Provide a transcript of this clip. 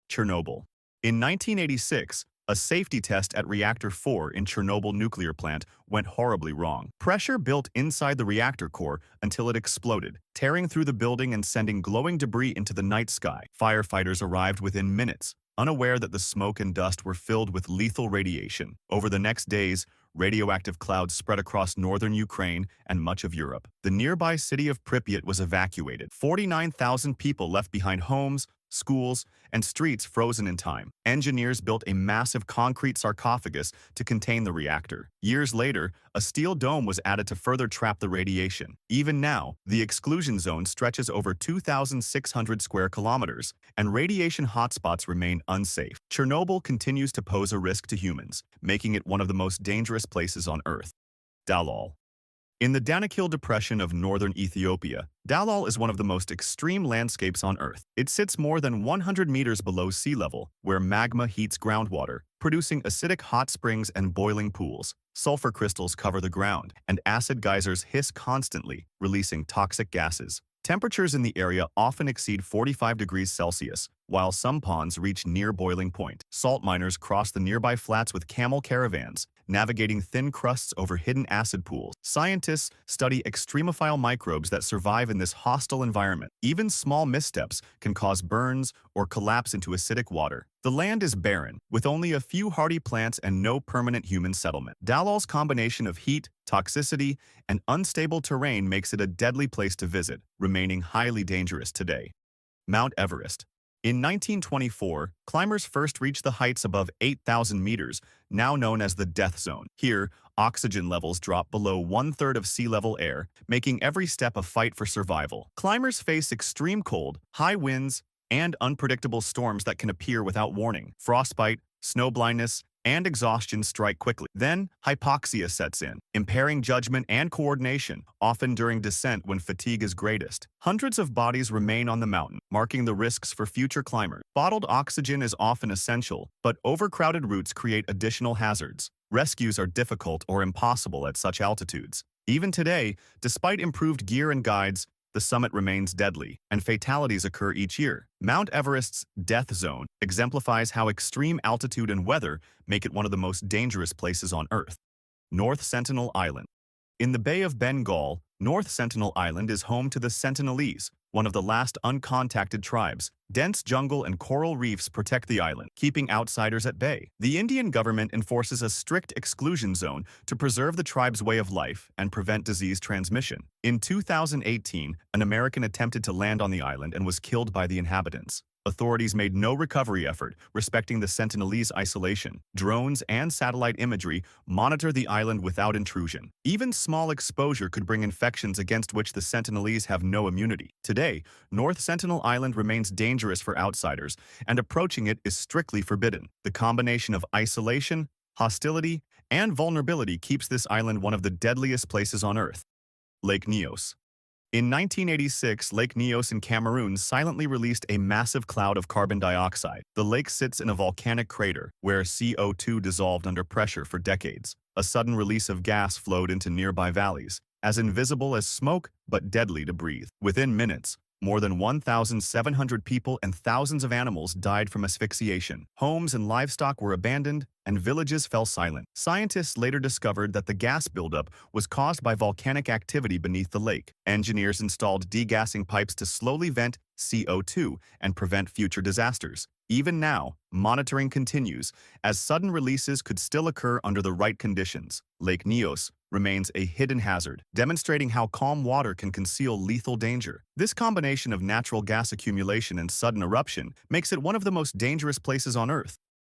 Chernobyl. In 1986, a safety test at Reactor 4 in Chernobyl nuclear plant went horribly wrong. Pressure built inside the reactor core until it exploded, tearing through the building and sending glowing debris into the night sky. Firefighters arrived within minutes, unaware that the smoke and dust were filled with lethal radiation. Over the next days, radioactive clouds spread across northern Ukraine and much of Europe. The nearby city of Pripyat was evacuated. 49,000 people left behind homes, schools, and streets frozen in time. Engineers built a massive concrete sarcophagus to contain the reactor. Years later, a steel dome was added to further trap the radiation. Even now, the exclusion zone stretches over 2,600 square kilometers, and radiation hotspots remain unsafe. Chernobyl continues to pose a risk to humans, making it one of the most dangerous places on Earth. Dallol. In the Danakil Depression of northern Ethiopia, Dallol is one of the most extreme landscapes on Earth. It sits more than 100 meters below sea level, where magma heats groundwater, producing acidic hot springs and boiling pools. Sulfur crystals cover the ground, and acid geysers hiss constantly, releasing toxic gases. Temperatures in the area often exceed 45 degrees Celsius, while some ponds reach near boiling point. Salt miners cross the nearby flats with camel caravans, navigating thin crusts over hidden acid pools. Scientists study extremophile microbes that survive in this hostile environment. Even small missteps can cause burns or collapse into acidic water. The land is barren, with only a few hardy plants and no permanent human settlement. Dallol's combination of heat, toxicity, and unstable terrain makes it a deadly place to visit, remaining highly dangerous today. Mount Everest. In 1924, climbers first reached the heights above 8,000 meters, now known as the death zone. Here, oxygen levels drop below one-third of sea level air, making every step a fight for survival. Climbers face extreme cold, high winds, and unpredictable storms that can appear without warning. Frostbite, snow blindness, and exhaustion strike quickly. Then, hypoxia sets in, impairing judgment and coordination, often during descent when fatigue is greatest. Hundreds of bodies remain on the mountain, marking the risks for future climbers. Bottled oxygen is often essential, but overcrowded routes create additional hazards. Rescues are difficult or impossible at such altitudes. Even today, despite improved gear and guides, the summit remains deadly, and fatalities occur each year. Mount Everest's death zone exemplifies how extreme altitude and weather make it one of the most dangerous places on Earth. North Sentinel Island. In the Bay of Bengal, North Sentinel Island is home to the Sentinelese, one of the last uncontacted tribes. Dense jungle and coral reefs protect the island, keeping outsiders at bay. The Indian government enforces a strict exclusion zone to preserve the tribe's way of life and prevent disease transmission. In 2018, an American attempted to land on the island and was killed by the inhabitants. Authorities made no recovery effort, respecting the Sentinelese isolation. Drones and satellite imagery monitor the island without intrusion. Even small exposure could bring infections against which the Sentinelese have no immunity. Today, North Sentinel Island remains dangerous for outsiders, and approaching it is strictly forbidden. The combination of isolation, hostility, and vulnerability keeps this island one of the deadliest places on Earth. Lake Nyos. In 1986, Lake Nyos in Cameroon silently released a massive cloud of carbon dioxide. The lake sits in a volcanic crater, where CO2 dissolved under pressure for decades. A sudden release of gas flowed into nearby valleys, as invisible as smoke but deadly to breathe. Within minutes, more than 1,700 people and thousands of animals died from asphyxiation. Homes and livestock were abandoned, and villages fell silent. Scientists later discovered that the gas buildup was caused by volcanic activity beneath the lake. Engineers installed degassing pipes to slowly vent CO2 and prevent future disasters. Even now, monitoring continues, as sudden releases could still occur under the right conditions. Lake Nyos remains a hidden hazard, demonstrating how calm water can conceal lethal danger. This combination of natural gas accumulation and sudden eruption makes it one of the most dangerous places on Earth.